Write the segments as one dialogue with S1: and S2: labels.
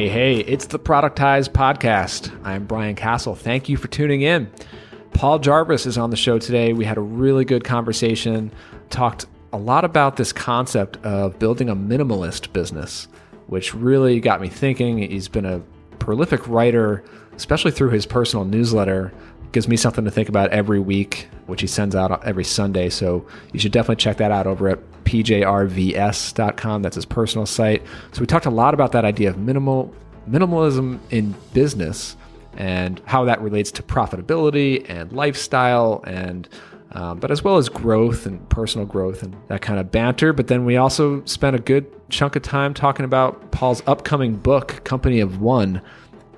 S1: Hey, it's the Productize Podcast. I'm Brian Castle. Thank you for tuning in. Paul Jarvis is on the show today. We had a really good conversation, talked a lot about this concept of building a minimalist business, which really got me thinking. He's been a prolific writer, especially through his personal newsletter. Gives me something to think about every week, which he sends out every Sunday. So you should definitely check that out over at pjrvs.com. That's his personal site. So we talked a lot about that idea of minimalism in business and how that relates to profitability and lifestyle, and but as well as growth and personal growth and that kind of banter. But then we also spent a good chunk of time talking about Paul's upcoming book, Company of One.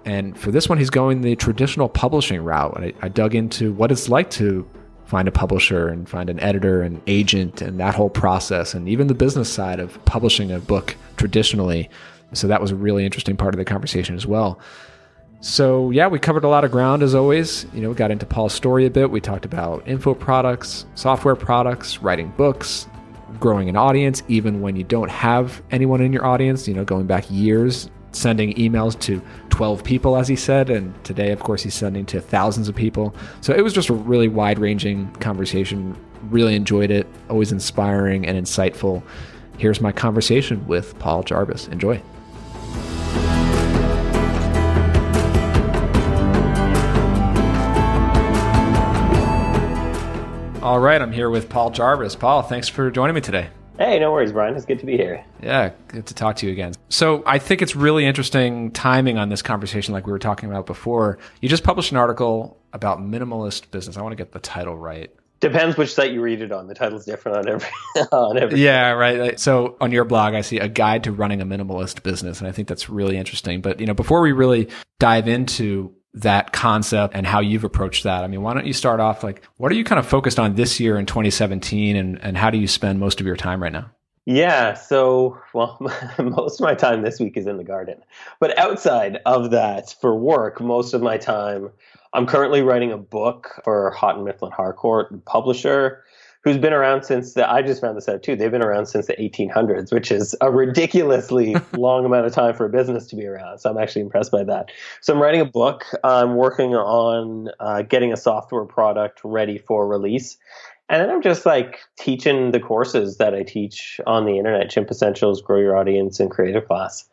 S1: And for this one, he's going the traditional publishing route. And I dug into what it's like to find a publisher and find an editor and agent and that whole process, and even the business side of publishing a book traditionally. So that was a really interesting part of the conversation as well. So yeah, we covered a lot of ground as always. We got into Paul's story a bit. We talked about infoproducts, software products, writing books, growing an audience, even when you don't have anyone in your audience, going back years, sending emails to 12 people, as he said. And today, of course, he's sending to thousands of people. So it was just a really wide-ranging conversation. Really enjoyed it. Always inspiring and insightful. Here's my conversation with Paul Jarvis. Enjoy. All right, I'm here with Paul Jarvis. Paul, thanks for joining me today.
S2: Hey, no worries, Brian. It's good to be here.
S1: Yeah, good to talk to you again. So I think it's really interesting timing on this conversation, like we were talking about before. You just published an article about minimalist business. I want to get the title right.
S2: Depends which site you read it on. The title's different on every. on every.
S1: Yeah, right. So on your blog, I see a guide to running a minimalist business, and I think that's really interesting. But before we really dive into that concept and how you've approached that, why don't you start off, what are you kind of focused on this year in 2017, and how do you spend most of your time right now?
S2: Yeah, so, most of my time this week is in the garden. But outside of that, for work, most of my time, I'm currently writing a book for Houghton Mifflin Harcourt, publisher, who's been around since I just found this out too. They've been around since the 1800s, which is a ridiculously long amount of time for a business to be around. So I'm actually impressed by that. So I'm writing a book. I'm working on getting a software product ready for release. And then I'm just teaching the courses that I teach on the internet, Chimp Essentials, Grow Your Audience, and Creative Class.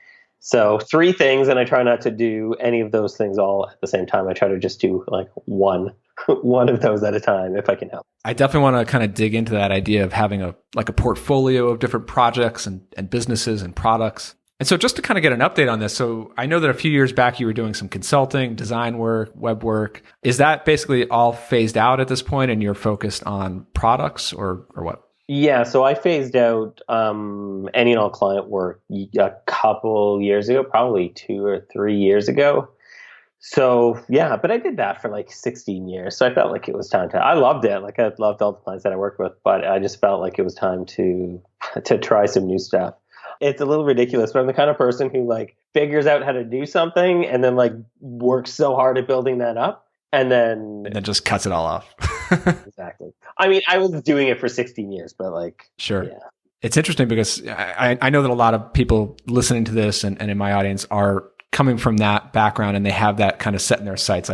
S2: So 3 things, and I try not to do any of those things all at the same time. I try to just do one of those at a time if I can help.
S1: I definitely want to kind of dig into that idea of having a portfolio of different projects and businesses and products. And so just to kind of get an update on this, so I know that a few years back you were doing some consulting, design work, web work. Is that basically all phased out at this point and you're focused on products or what?
S2: Yeah, so I phased out any and all client work a couple years ago, probably 2 or 3 years ago. So yeah, but I did that for 16 years. So I felt like it was time to, I loved it. I loved all the clients that I worked with, but I just felt like it was time to try some new stuff. It's a little ridiculous, but I'm the kind of person who figures out how to do something and then works so hard at building that up. And then
S1: just cuts it all off.
S2: Exactly. I was doing it for 16 years, but
S1: sure.
S2: Yeah.
S1: It's interesting because I know that a lot of people listening to this and in my audience are coming from that background, and they have that kind of set in their sights.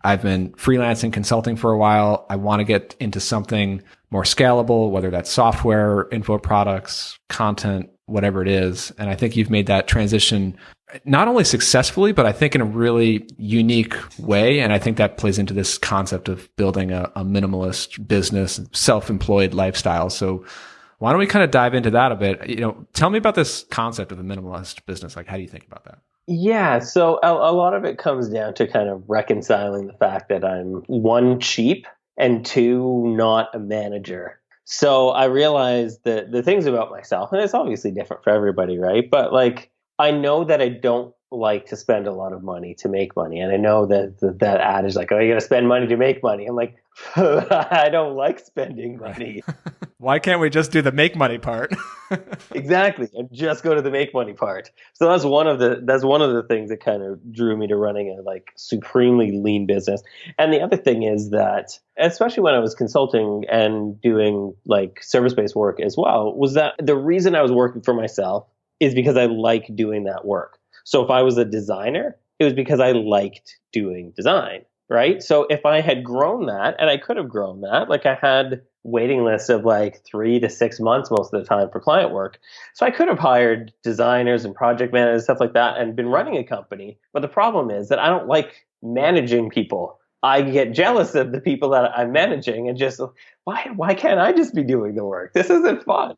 S1: I've been freelancing, consulting for a while. I want to get into something more scalable, whether that's software, info products, content, whatever it is. And I think you've made that transition not only successfully, but I think in a really unique way. And I think that plays into this concept of building a minimalist business, self-employed lifestyle. So why don't we kind of dive into that a bit? Tell me about this concept of a minimalist business. How do you think about that?
S2: Yeah, so a lot of it comes down to kind of reconciling the fact that I'm 1, cheap, and 2, not a manager. So I realized that the things about myself, and it's obviously different for everybody, right? But I know that I don't like to spend a lot of money to make money. And I know that adage oh, you got to spend money to make money. I'm I don't like spending money.
S1: Why can't we just do the make money part?
S2: Exactly. And just go to the make money part. So that's one of the things that kind of drew me to running a supremely lean business. And the other thing is that, especially when I was consulting and doing service-based work as well, was that the reason I was working for myself is because I like doing that work. So if I was a designer, it was because I liked doing design, right? So if I had grown that, and I could have grown that, like I had waiting lists of like 3 to 6 months most of the time for client work. So I could have hired designers and project managers, stuff like that, and been running a company. But the problem is that I don't like managing people. I get jealous of the people that I'm managing and just, why can't I just be doing the work? This isn't fun.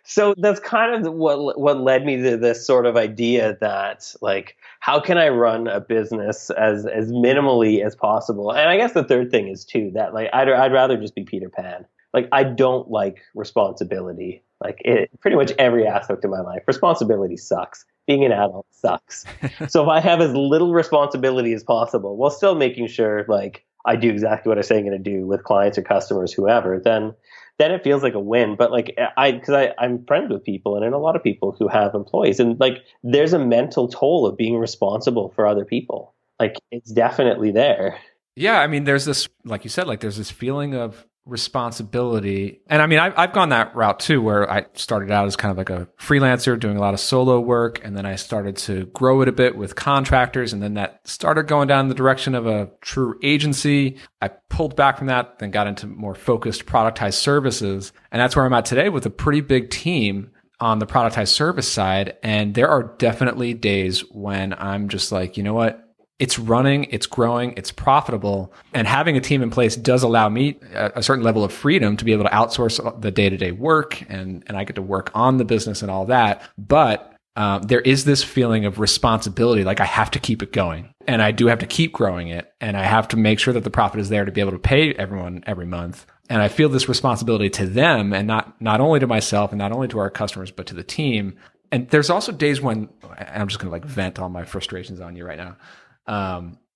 S2: So that's kind of what led me to this sort of idea that, like, how can I run a business as minimally as possible? And I guess the third thing is too that, like, I'd rather just be Peter Pan. Like, I don't like responsibility. Like, pretty much every aspect of my life, responsibility sucks. Being an adult sucks. So if I have as little responsibility as possible while still making sure, like, I do exactly what I say I'm going to do with clients or customers, whoever, then it feels like a win. But like, I'm friends with people, and I know a lot of people who have employees, and like, there's a mental toll of being responsible for other people. Like, it's definitely there.
S1: Yeah, I mean, there's this, like you said, like there's this feeling of responsibility. And I mean, I've gone that route too, where I started out as kind of like a freelancer doing a lot of solo work. And then I started to grow it a bit with contractors. And then that started going down the direction of a true agency. I pulled back from that, then got into more focused productized services. And that's where I'm at today with a pretty big team on the productized service side. And there are definitely days when I'm just like, you know what? It's running, it's growing, it's profitable. And having a team in place does allow me a certain level of freedom to be able to outsource the day-to-day work, and I get to work on the business and all that. But there is this feeling of responsibility, like I have to keep it going, and I do have to keep growing it, and I have to make sure that the profit is there to be able to pay everyone every month. And I feel this responsibility to them, and not only to myself and not only to our customers, but to the team. And there's also days when I'm just going to like vent all my frustrations on you right now.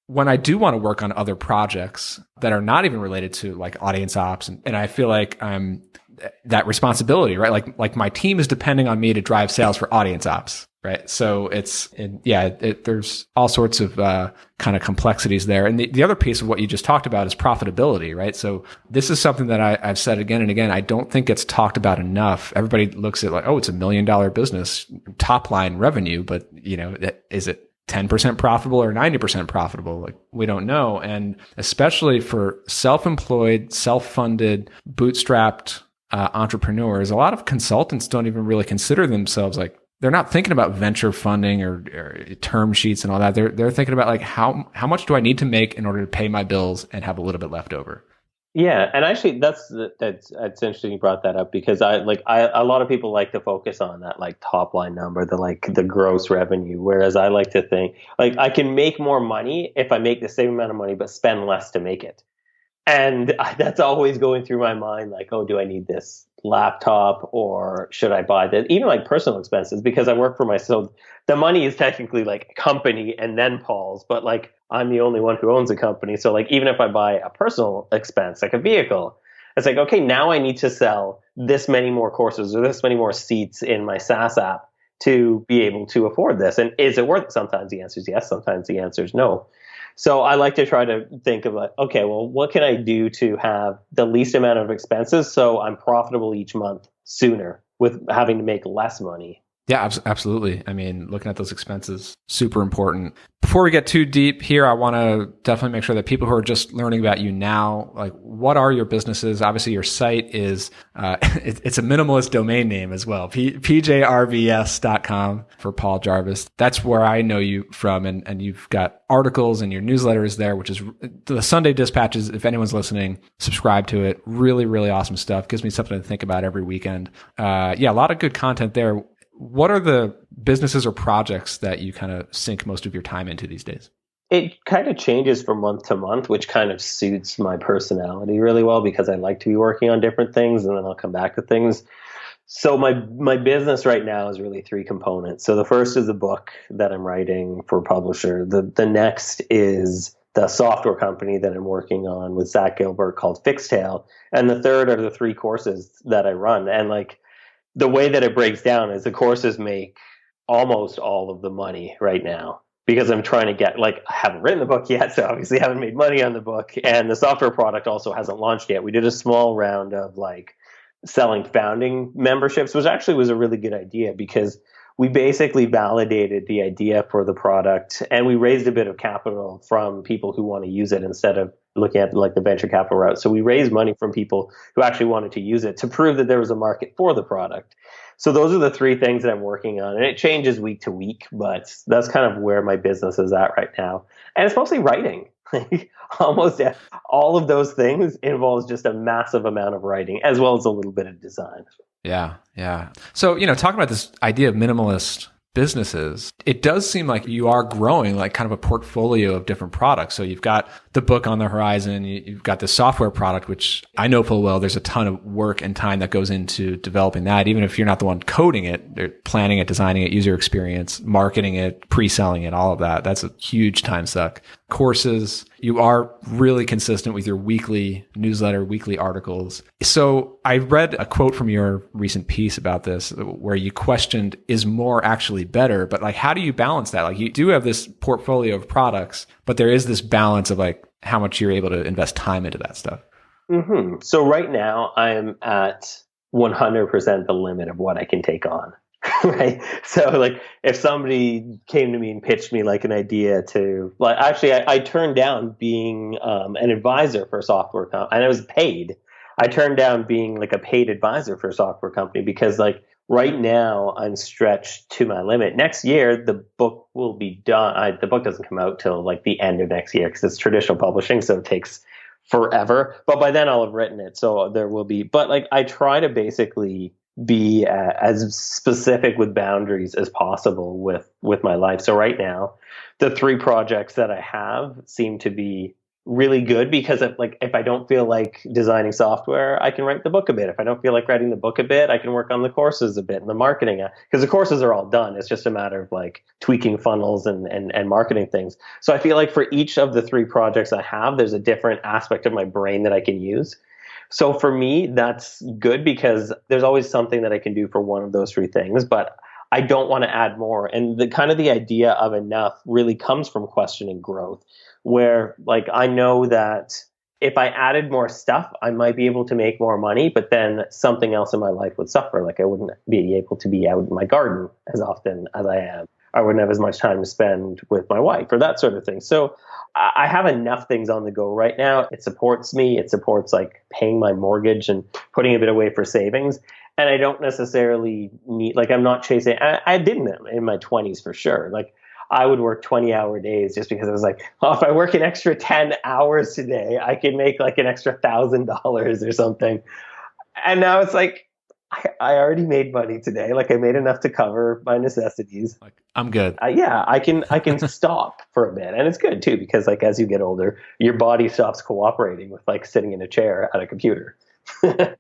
S1: When I do want to work on other projects that are not even related to like audience ops, and I feel like I'm that responsibility, right? Like my team is depending on me to drive sales for audience ops, right? So there's all sorts of kind of complexities there. And the other piece of what you just talked about is profitability, right? So this is something that I've said again and again. I don't think it's talked about enough. Everybody looks at like, oh, it's $1 million business, top line revenue, but you know, is it 10% profitable or 90% profitable? Like, we don't know. And especially for self-employed, self-funded, bootstrapped entrepreneurs, a lot of consultants don't even really consider themselves like, they're not thinking about venture funding or term sheets and all that. They're thinking about like, how much do I need to make in order to pay my bills and have a little bit left over?
S2: Yeah, and actually, that's interesting you brought that up, because a lot of people like to focus on that like top line number, the gross revenue, whereas I like to think like I can make more money if I make the same amount of money but spend less to make it. And that's always going through my mind, like, oh, do I need this laptop, or should I buy this? Even like personal expenses, because I work for myself. The money is technically like company and then Paul's, but like I'm the only one who owns a company. So like even if I buy a personal expense, like a vehicle, it's like, okay, now I need to sell this many more courses or this many more seats in my SaaS app to be able to afford this. And is it worth it? Sometimes the answer is yes. Sometimes the answer is no. So I like to try to think of like, okay, well, what can I do to have the least amount of expenses so I'm profitable each month sooner with having to make less money?
S1: Yeah, absolutely. I mean, looking at those expenses, super important. Before we get too deep here, I want to definitely make sure that people who are just learning about you now, like, what are your businesses? Obviously, your site is, it's a minimalist domain name as well, pjrvs.com for Paul Jarvis. That's where I know you from. And you've got articles and your newsletter is there, which is the Sunday Dispatches. If anyone's listening, subscribe to it. Really, really awesome stuff. Gives me something to think about every weekend. A lot of good content there. What are the businesses or projects that you kind of sink most of your time into these days?
S2: It kind of changes from month to month, which kind of suits my personality really well, because I like to be working on different things and then I'll come back to things. So my business right now is really 3 components. So the first is a book that I'm writing for a publisher. The next is the software company that I'm working on with Zach Gilbert called Fixtail. And the third are the 3 courses that I run. And like, the way that it breaks down is the courses make almost all of the money right now, because I'm trying to get, like, I haven't written the book yet, so obviously haven't made money on the book. And the software product also hasn't launched yet. We did a small round of like selling founding memberships, which actually was a really good idea, because we basically validated the idea for the product, and we raised a bit of capital from people who want to use it instead of looking at like the venture capital route. So we raised money from people who actually wanted to use it to prove that there was a market for the product. So those are the three things that I'm working on, and it changes week to week, but that's kind of where my business is at right now. And it's mostly writing. Almost all of those things involves just a massive amount of writing as well as a little bit of design.
S1: Yeah, yeah. So, talking about this idea of minimalist businesses, it does seem like you are growing like kind of a portfolio of different products. So you've got the book on the horizon, you've got the software product, which I know full well there's a ton of work and time that goes into developing that. Even if you're not the one coding it, they're planning it, designing it, user experience, marketing it, pre-selling it, all of that. That's a huge time suck. Courses, you are really consistent with your weekly newsletter, weekly articles. So I read a quote from your recent piece about this where you questioned, is more actually better? But like, how do you balance that? Like, you do have this portfolio of products, but there is this balance of like how much you're able to invest time into that stuff.
S2: Mm-hmm. So right now I'm at 100% the limit of what I can take on. Right. So like if somebody came to me and pitched me like an idea to like, actually I turned down being an advisor for a software company, and I was paid. I turned down being like a paid advisor for a software company because like right now I'm stretched to my limit. Next year, the book will be done. The book doesn't come out till like the end of next year because it's traditional publishing. So it takes forever, but by then I'll have written it. So there will be, but like I try to basically be as specific with boundaries as possible with my life. So right now, the three projects that I have seem to be really good because if I don't feel like designing software, I can write the book a bit. If I don't feel like writing the book a bit, I can work on the courses a bit and the marketing, because the courses are all done. It's just a matter of like tweaking funnels and marketing things. So I feel like for each of the three projects I have, there's a different aspect of my brain that I can use. So for me, that's good because there's always something that I can do for one of those three things, but I don't want to add more. And the idea of enough really comes from questioning growth, where like I know that if I added more stuff, I might be able to make more money, but then something else in my life would suffer. Like I wouldn't be able to be out in my garden as often as I am. I wouldn't have as much time to spend with my wife or that sort of thing. So I have enough things on the go right now. It supports me. It supports like paying my mortgage and putting a bit away for savings. And I don't necessarily need, like, I'm not chasing, I didn't in my 20s for sure. Like I would work 20-hour days just because I was like, oh, if I work an extra 10 hours today, I can make like an extra $1,000 or something. And now it's like, I already made money today. Like I made enough to cover my necessities.
S1: Like I'm good.
S2: Yeah, I can stop for a bit, and it's good too because like as you get older, your body stops cooperating with like sitting in a chair at a computer.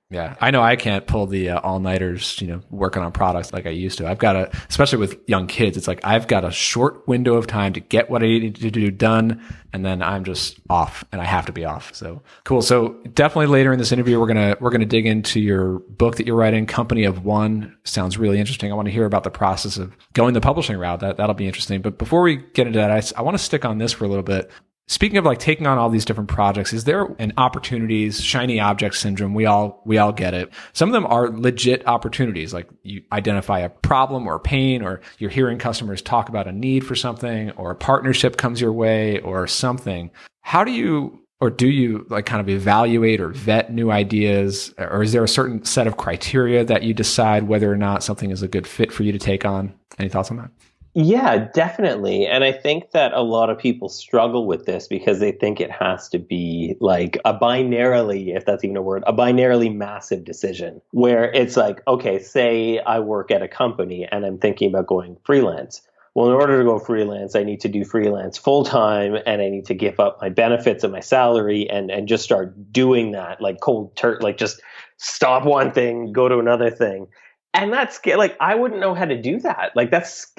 S1: Yeah, I know I can't pull the all-nighters, working on products like I used to. I've got especially with young kids, it's like I've got a short window of time to get what I need to do done, and then I'm just off, and I have to be off. So cool. So definitely later in this interview, we're gonna dig into your book that you're writing, Company of One. Sounds really interesting. I want to hear about the process of going the publishing route. That'll be interesting. But before we get into that, I want to stick on this for a little bit. Speaking of like taking on all these different projects, is there an opportunities, shiny object syndrome? We all get it. Some of them are legit opportunities. Like you identify a problem or a pain, or you're hearing customers talk about a need for something, or a partnership comes your way or something. How do you, or do you like kind of evaluate or vet new ideas? Or is there a certain set of criteria that you decide whether or not something is a good fit for you to take on? Any thoughts on that?
S2: Yeah, definitely. And I think that a lot of people struggle with this because they think it has to be like a binarily, if that's even a word, a binarily massive decision where it's like, okay, say I work at a company and I'm thinking about going freelance. Well, in order to go freelance, I need to do freelance full time and I need to give up my benefits and my salary and just start doing that like cold turkey, like just stop one thing, go to another thing. And that's like, I wouldn't know how to do that. Like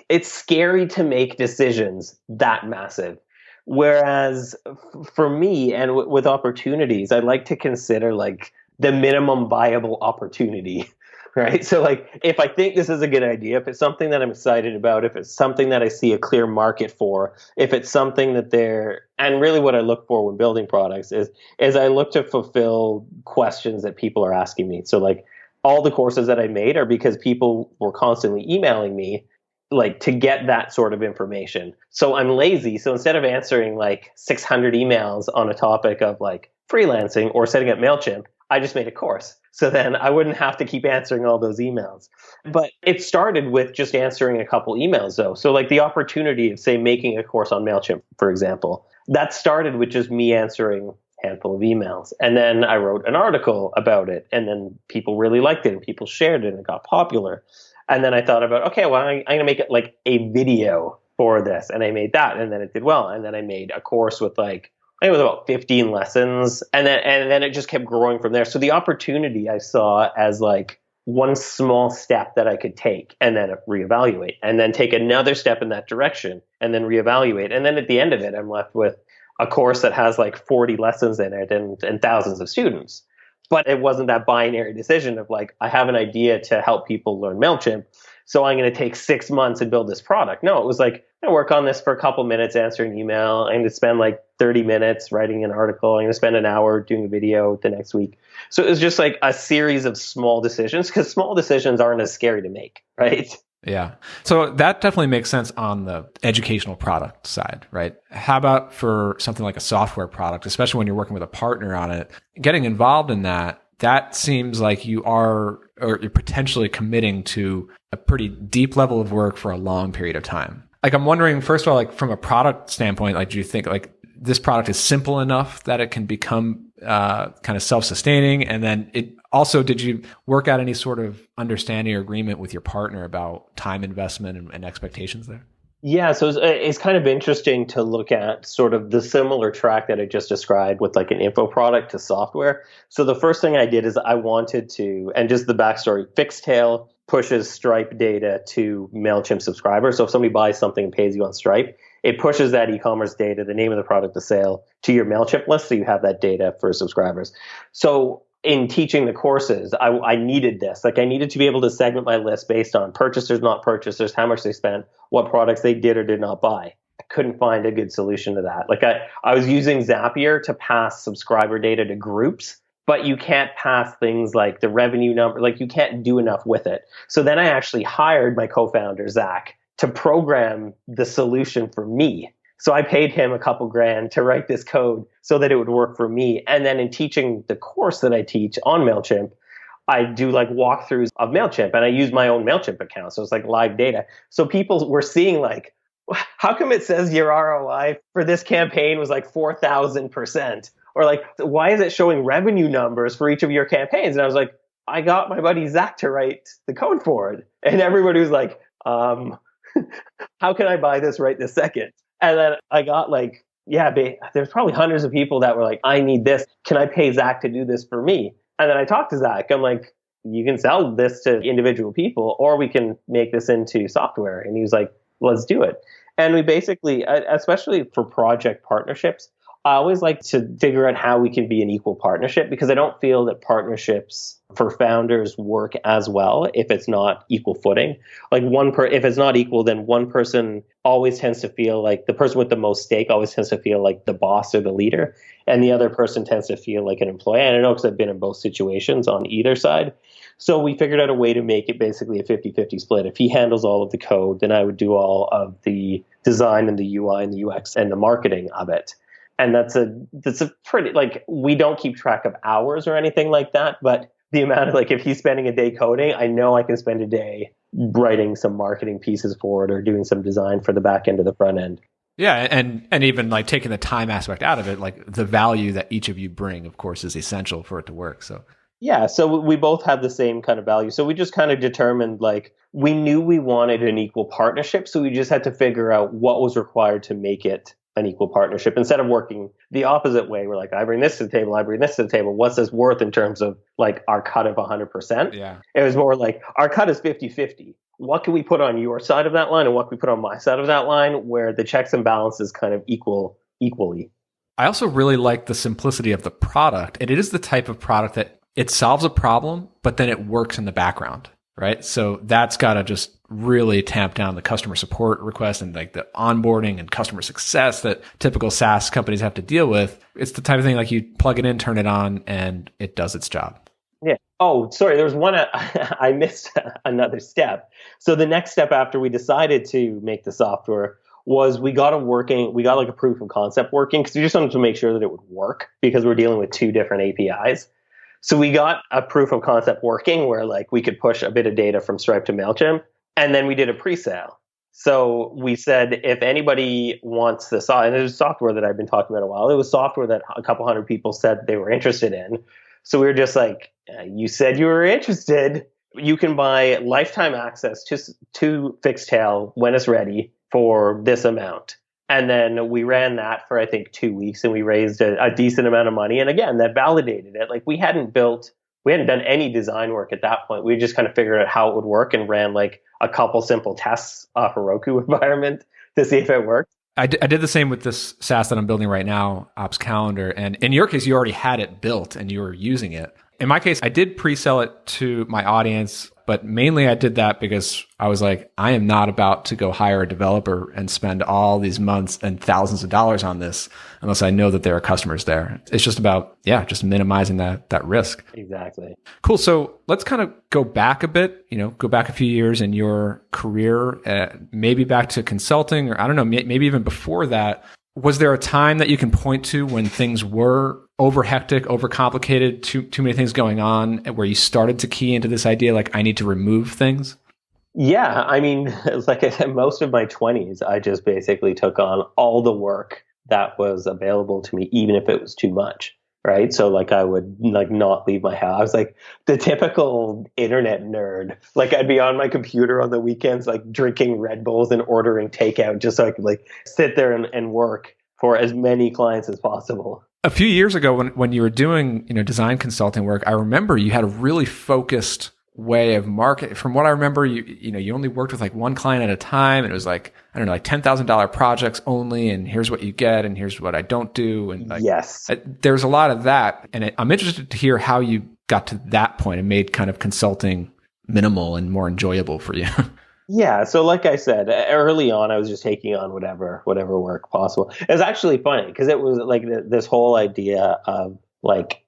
S2: it's scary to make decisions that massive. Whereas for me and with opportunities, I like to consider like the minimum viable opportunity, right? So like, if I think this is a good idea, if it's something that I'm excited about, if it's something that I see a clear market for, if it's something that and really what I look for when building products is I look to fulfill questions that people are asking me. So like, all the courses that I made are because people were constantly emailing me like to get that sort of information. So I'm lazy. So instead of answering like 600 emails on a topic of like freelancing or setting up MailChimp, I just made a course. So then I wouldn't have to keep answering all those emails. But it started with just answering a couple emails though. So like the opportunity of, say, making a course on MailChimp, for example, that started with just me answering a handful of emails. And then I wrote an article about it, and then people really liked it and people shared it and it got popular. And then I thought about, okay, well, I'm going to make it like a video for this. And I made that, and then it did well. And then I made a course with like, I think it was about 15 lessons. And then it just kept growing from there. So the opportunity I saw as like one small step that I could take and then reevaluate, and then take another step in that direction and then reevaluate. And then at the end of it, I'm left with a course that has like 40 lessons in it and thousands of students. But it wasn't that binary decision of like, I have an idea to help people learn MailChimp, so I'm going to take 6 months and build this product. No, it was like, I'm going to work on this for a couple minutes answering email. I'm going to spend like 30 minutes writing an article. I'm going to spend an hour doing a video the next week. So it was just like a series of small decisions, because small decisions aren't as scary to make, right?
S1: Yeah. So that definitely makes sense on the educational product side, right? How about for something like a software product, especially when you're working with a partner on it, getting involved in that, that seems like you are, or you're potentially committing to a pretty deep level of work for a long period of time. Like, I'm wondering, first of all, like from a product standpoint, like, do you think like this product is simple enough that it can become kind of self-sustaining? And then it also, did you work out any sort of understanding or agreement with your partner about time investment and expectations there?
S2: Yeah, so it's kind of interesting to look at sort of the similar track that I just described with like an info product to software. So the first thing I did is I wanted to, and just the backstory, Fixtail pushes Stripe data to MailChimp subscribers. So if somebody buys something and pays you on Stripe, it pushes that e-commerce data, the name of the product, the sale, to your MailChimp list, so you have that data for subscribers. So in teaching the courses, I needed this. Like, I needed to be able to segment my list based on purchasers, not purchasers, how much they spent, what products they did or did not buy. I couldn't find a good solution to that. Like, I was using Zapier to pass subscriber data to groups, but you can't pass things like the revenue number. Like, you can't do enough with it. So then I actually hired my co-founder, Zach, to program the solution for me. So I paid him a couple grand to write this code so that it would work for me. And then in teaching the course that I teach on MailChimp, I do like walkthroughs of MailChimp, and I use my own MailChimp account. So it's like live data. So people were seeing like, how come it says your ROI for this campaign was like 4,000%? Or like, why is it showing revenue numbers for each of your campaigns? And I was like, I got my buddy Zach to write the code for it. And everybody was like, how can I buy this right this second? And then I got like, yeah, there's probably hundreds of people that were like, I need this. Can I pay Zach to do this for me? And then I talked to Zach. I'm like, you can sell this to individual people, or we can make this into software. And he was like, let's do it. And we basically, especially for project partnerships, I always like to figure out how we can be an equal partnership, because I don't feel that partnerships for founders work as well if it's not equal footing. Like if it's not equal, then one person always tends to feel like the person with the most stake always tends to feel like the boss or the leader, and the other person tends to feel like an employee. And I know because I've been in both situations on either side. So we figured out a way to make it basically a 50-50 split. If he handles all of the code, then I would do all of the design and the UI and the UX and the marketing of it. And that's a pretty, like, we don't keep track of hours or anything like that, but the amount of, like, if he's spending a day coding, I know I can spend a day writing some marketing pieces for it or doing some design for the back end or the front end.
S1: Yeah, and even like taking the time aspect out of it, like the value that each of you bring, of course, is essential for it to work. So
S2: yeah, so we both have the same kind of value. So we just kind of determined, like, we knew we wanted an equal partnership, so we just had to figure out what was required to make it an equal partnership. Instead of working the opposite way, we're like, I bring this to the table, I bring this to the table. What's this worth in terms of like our cut of 100%?
S1: Yeah.
S2: It was more like our cut is 50-50. What can we put on your side of that line and what can we put on my side of that line, where the checks and balances kind of equally.
S1: I also really like the simplicity of the product. And it is the type of product that it solves a problem, but then it works in the background, right? So that's got to just really tamp down the customer support requests and like the onboarding and customer success that typical SaaS companies have to deal with. It's the type of thing like you plug it in, turn it on, and it does its job.
S2: Yeah. Oh, sorry. There was one, I missed another step. So the next step after we decided to make the software was we got like a proof of concept working because we just wanted to make sure that it would work because we're dealing with two different APIs. So we got a proof of concept working where like we could push a bit of data from Stripe to MailChimp, and then we did a pre-sale. So we said if anybody wants this, and it was software that I've been talking about a while. It was software that a couple hundred people said they were interested in. So we were just like, you said you were interested. You can buy lifetime access to Fixtail when it's ready for this amount. And then we ran that for, I think, 2 weeks, and we raised a decent amount of money. And again, that validated it. Like we hadn't done any design work at that point. We just kind of figured out how it would work and ran like a couple simple tests off a Roku environment to see if it worked.
S1: I did the same with this SaaS that I'm building right now, Ops Calendar. And in your case, you already had it built and you were using it. In my case, I did pre-sell it to my audience, but mainly I did that because I was like, I am not about to go hire a developer and spend all these months and thousands of dollars on this unless I know that there are customers there. It's just about, just minimizing that risk.
S2: Exactly.
S1: Cool. So let's kind of go back a bit, go back a few years in your career, maybe back to consulting, or I don't know, maybe even before that. Was there a time that you can point to when things were over hectic, over complicated, too many things going on, where you started to key into this idea, like I need to remove things?
S2: Yeah. I mean, like I said, most of my 20s, I just basically took on all the work that was available to me, even if it was too much. Right. So like I would like not leave my house. I was like the typical internet nerd. Like I'd be on my computer on the weekends, like drinking Red Bulls and ordering takeout just so I could like sit there and work for as many clients as possible.
S1: A few years ago when you were doing, design consulting work, I remember you had a really focused way of market. From what I remember, you only worked with like one client at a time, and it was like, I don't know, like $10,000 projects only, and here's what you get, and here's what I don't do. And like,
S2: yes,
S1: there's a lot of that. And I'm interested to hear how you got to that point and made kind of consulting minimal and more enjoyable for you.
S2: Yeah. So like I said, early on, I was just taking on whatever work possible. It was actually funny because it was like this whole idea of like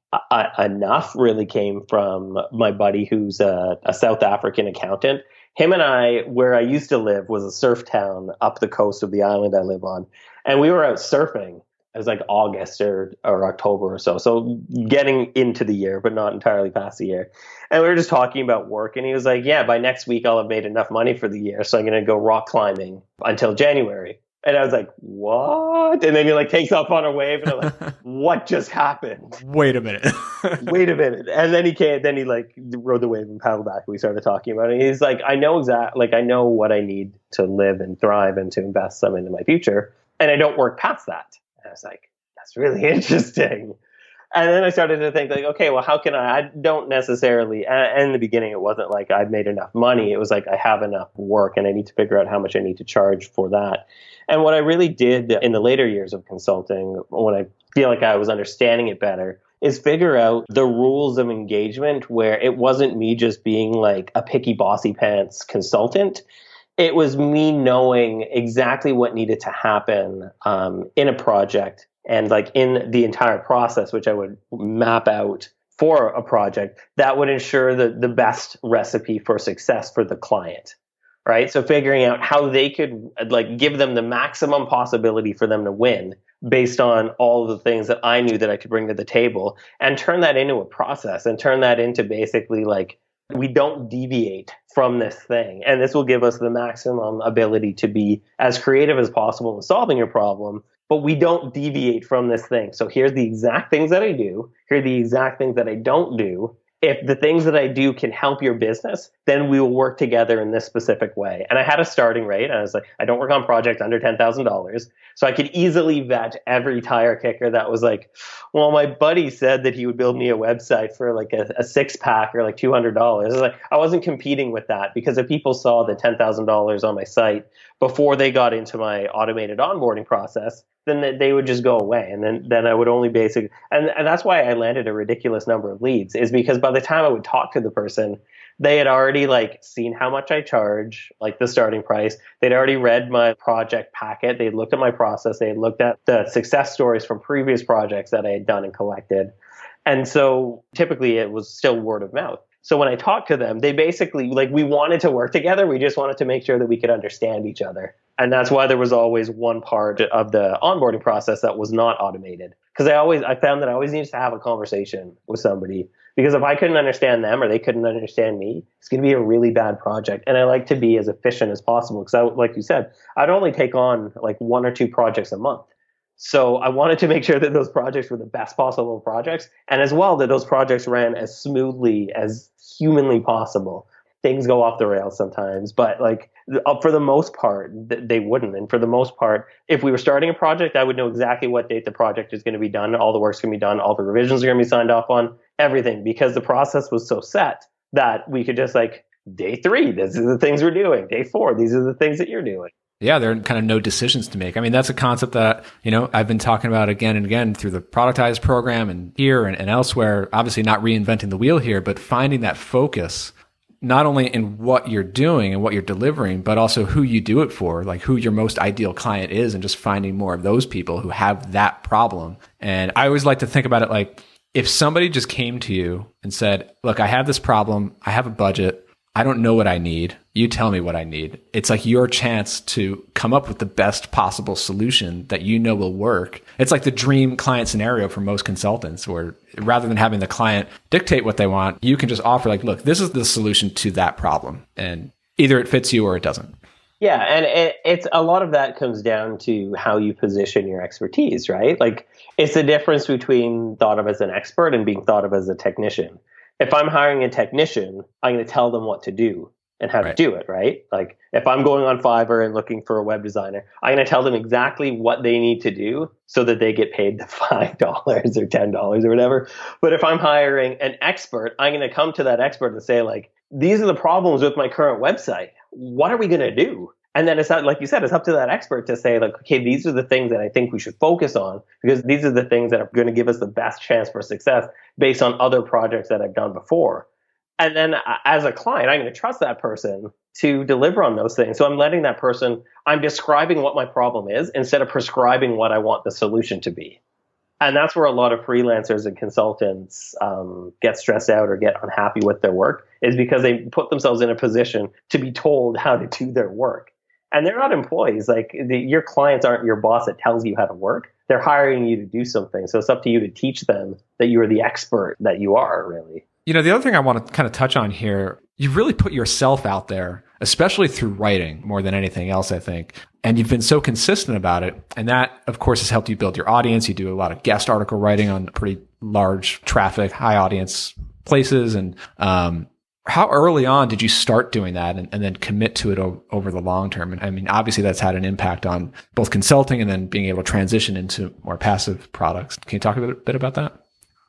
S2: enough really came from my buddy who's a South African accountant. Him and I, where I used to live, was a surf town up the coast of the island I live on. And we were out surfing. It was like August or October or so. So getting into the year, but not entirely past the year. And we were just talking about work. And he was like, yeah, by next week, I'll have made enough money for the year. So I'm going to go rock climbing until January. And I was like, what? And then he like takes off on a wave. And I'm like, what just happened?
S1: Wait a minute.
S2: Wait a minute. And then he like rode the wave and paddled back. We started talking about it. And he's like, I know what I need to live and thrive and to invest some into my future. And I don't work past that. And I was like, that's really interesting. And then I started to think like, okay, well, how can I don't necessarily, and in the beginning, it wasn't like I'd made enough money. It was like I have enough work and I need to figure out how much I need to charge for that. And what I really did in the later years of consulting, when I feel like I was understanding it better, is figure out the rules of engagement where it wasn't me just being like a picky bossy pants consultant. It was me knowing exactly what needed to happen in a project and like in the entire process, which I would map out for a project that would ensure the best recipe for success for the client, right? So figuring out how they could like give them the maximum possibility for them to win based on all of the things that I knew that I could bring to the table and turn that into a process and turn that into basically like, we don't deviate from this thing. And this will give us the maximum ability to be as creative as possible in solving your problem, but we don't deviate from this thing. So here's the exact things that I do. Here are the exact things that I don't do. If the things that I do can help your business, then we will work together in this specific way. And I had a starting rate. I was like, I don't work on projects under $10,000. So I could easily vet every tire kicker that was like, well, my buddy said that he would build me a website for like a six pack or like $200. I was like, I wasn't competing with that because if people saw the $10,000 on my site before they got into my automated onboarding process, then they would just go away. And then I would only basically, and that's why I landed a ridiculous number of leads, is because by the time I would talk to the person, they had already like seen how much I charge, like the starting price. They'd already read my project packet. They'd looked at my process. They had looked at the success stories from previous projects that I had done and collected. And so typically it was still word of mouth. So when I talked to them, they basically, like, we wanted to work together. We just wanted to make sure that we could understand each other. And that's why there was always one part of the onboarding process that was not automated. Because I found that I always needed to have a conversation with somebody. Because if I couldn't understand them or they couldn't understand me, it's going to be a really bad project. And I like to be as efficient as possible. Because like you said, I'd only take on like 1 or 2 projects a month. So I wanted to make sure that those projects were the best possible projects, and as well that those projects ran as smoothly as humanly possible. Things go off the rails sometimes, but like for the most part, they wouldn't. And for the most part, if we were starting a project, I would know exactly what date the project is going to be done. All the work's going to be done. All the revisions are going to be signed off on, everything, because the process was so set that we could just like, day 3, these are the things we're doing. Day 4, these are the things that you're doing.
S1: Yeah, there are kind of no decisions to make. I mean, that's a concept that, I've been talking about again and again through the Productize program and here and elsewhere. Obviously not reinventing the wheel here, but finding that focus, not only in what you're doing and what you're delivering, but also who you do it for, like who your most ideal client is, and just finding more of those people who have that problem. And I always like to think about it like, if somebody just came to you and said, look, I have this problem, I have a budget, I don't know what I need. You tell me what I need. It's like your chance to come up with the best possible solution that you know will work. It's like the dream client scenario for most consultants, where rather than having the client dictate what they want, you can just offer like, look, this is the solution to that problem. And either it fits you or it doesn't.
S2: Yeah. And it's a lot of that comes down to how you position your expertise, right? Like it's the difference between thought of as an expert and being thought of as a technician. If I'm hiring a technician, I'm going to tell them what to do and how to do it, right? Like if I'm going on Fiverr and looking for a web designer, I'm going to tell them exactly what they need to do so that they get paid the $5 or $10 or whatever. But if I'm hiring an expert, I'm going to come to that expert and say like, these are the problems with my current website. What are we going to do? And then it's not, like you said, it's up to that expert to say like, okay, these are the things that I think we should focus on because these are the things that are going to give us the best chance for success based on other projects that I've done before. And then as a client, I'm going to trust that person to deliver on those things. So I'm letting that person, I'm describing what my problem is instead of prescribing what I want the solution to be. And that's where a lot of freelancers and consultants get stressed out or get unhappy with their work, is because they put themselves in a position to be told how to do their work. And they're not employees. Like your clients aren't your boss that tells you how to work. They're hiring you to do something. So it's up to you to teach them that you are the expert that you are, really.
S1: The other thing I want to kind of touch on here, you've really put yourself out there, especially through writing more than anything else, I think. And you've been so consistent about it. And that, of course, has helped you build your audience. You do a lot of guest article writing on pretty large traffic, high audience places. And how early on did you start doing that and then commit to it over the long term? And I mean, obviously that's had an impact on both consulting and then being able to transition into more passive products. Can you talk a bit about that?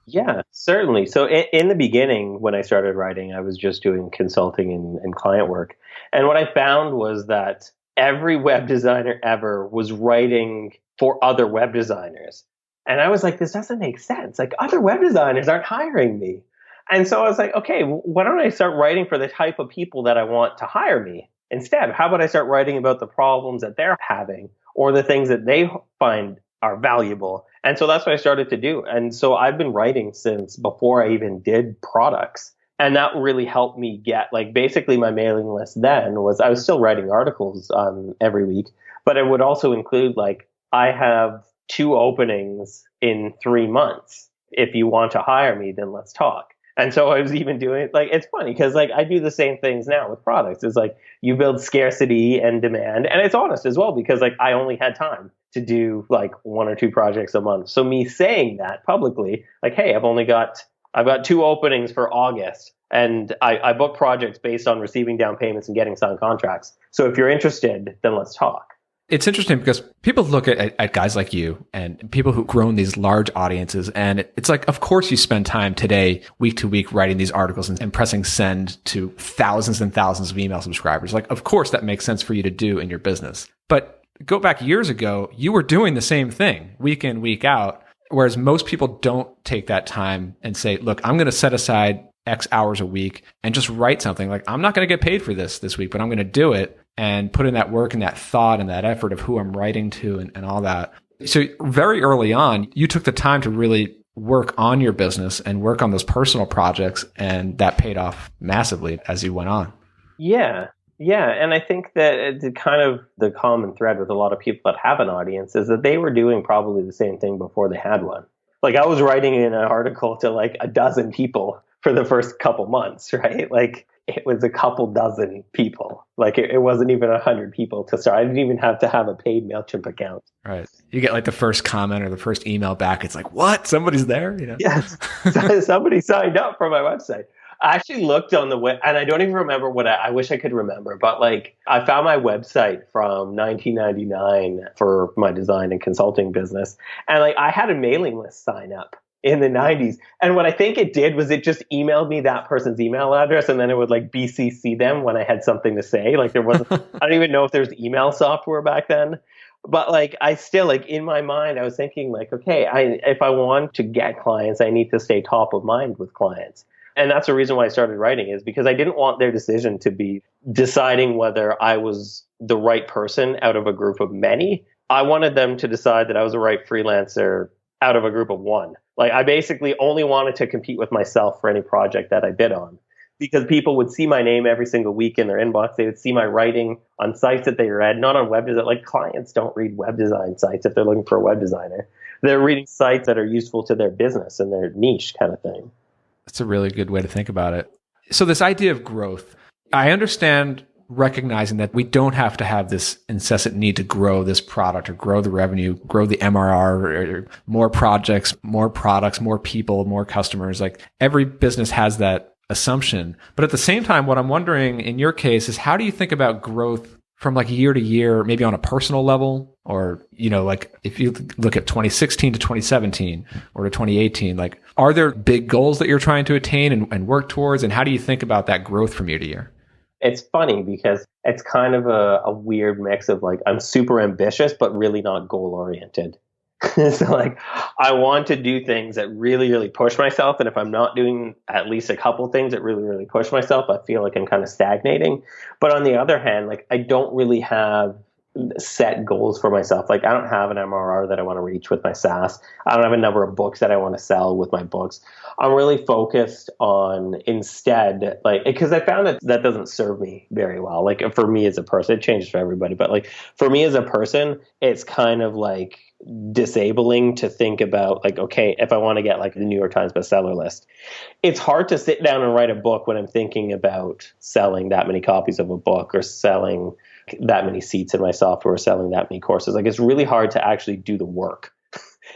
S2: Yeah, certainly. So in the beginning, when I started writing, I was just doing consulting and client work. And what I found was that every web designer ever was writing for other web designers. And I was like, this doesn't make sense. Like other web designers aren't hiring me. And so I was like, okay, why don't I start writing for the type of people that I want to hire me instead? How about I start writing about the problems that they're having or the things that they find are valuable? And so that's what I started to do. And so I've been writing since before I even did products. And that really helped me get, like, basically my mailing list then was, I was still writing articles every week, but it would also include like, I have 2 openings in 3 months. If you want to hire me, then let's talk. And so I was even doing it, like, it's funny because like I do the same things now with products. It's like you build scarcity and demand, and it's honest as well because like I only had time to do like 1 or 2 projects a month. So me saying that publicly, like, hey, I've got 2 openings for August, and I book projects based on receiving down payments and getting signed contracts. So if you're interested, then let's talk.
S1: It's interesting because people look at guys like you and people who've grown these large audiences, and it's like, of course you spend time today, week to week, writing these articles and pressing send to thousands and thousands of email subscribers. Like, of course that makes sense for you to do in your business. But go back years ago, you were doing the same thing week in, week out, whereas most people don't take that time and say, look, I'm going to set aside X hours a week and just write something. Like, I'm not going to get paid for this week, but I'm going to do it and put in that work and that thought and that effort of who I'm writing to and all that. So very early on, you took the time to really work on your business and work on those personal projects, and that paid off massively as you went on.
S2: Yeah. Yeah. And I think that it's kind of the common thread with a lot of people that have an audience is that they were doing probably the same thing before they had one. Like I was writing in an article to like a dozen people for the first couple months, right? Like it was a couple dozen people. Like it wasn't even 100 people to start. I didn't even have to have a paid MailChimp account.
S1: Right. You get like the first comment or the first email back. It's like, what? Somebody's there? You know?
S2: Yes. Somebody signed up for my website. I actually looked on the web, and I don't even remember what I wish I could remember, but like I found my website from 1999 for my design and consulting business. And like I had a mailing list sign up in the 90s. And what I think it did was it just emailed me that person's email address, and then it would like BCC them when I had something to say. Like there wasn't, I don't even know if there's email software back then. But like I still like in my mind, I was thinking like, okay, if I want to get clients, I need to stay top of mind with clients. And that's the reason why I started writing, is because I didn't want their decision to be deciding whether I was the right person out of a group of many. I wanted them to decide that I was the right freelancer out of a group of one. Like I basically only wanted to compete with myself for any project that I bid on, because people would see my name every single week in their inbox. They would see my writing on sites that they read, not on web design. Like clients don't read web design sites if they're looking for a web designer. They're reading sites that are useful to their business and their niche kind of thing.
S1: That's a really good way to think about it. So this idea of growth, I understand recognizing that we don't have to have this incessant need to grow this product or grow the revenue, grow the MRR, or more projects, more products, more people, more customers. Like every business has that assumption. But at the same time, what I'm wondering in your case is how do you think about growth from like year to year, maybe on a personal level, or, you know, like if you look at 2016 to 2017 or to 2018, like are there big goals that you're trying to attain and work towards? And how do you think about that growth from year to year?
S2: It's funny because it's kind of a weird mix of like, I'm super ambitious, but really not goal oriented. So like, I want to do things that really, really push myself. And if I'm not doing at least a couple things that really, really push myself, I feel like I'm kind of stagnating. But on the other hand, like I don't really have set goals for myself. Like I don't have an MRR that I want to reach with my SaaS. I don't have a number of books that I want to sell with my books. I'm really focused on instead, like, because I found that doesn't serve me very well. Like for me as a person, it changes for everybody, but like for me as a person, it's kind of like disabling to think about like, okay, if I want to get like the New York Times bestseller list, it's hard to sit down and write a book when I'm thinking about selling that many copies of a book or selling that many seats in my software or selling that many courses. Like it's really hard to actually do the work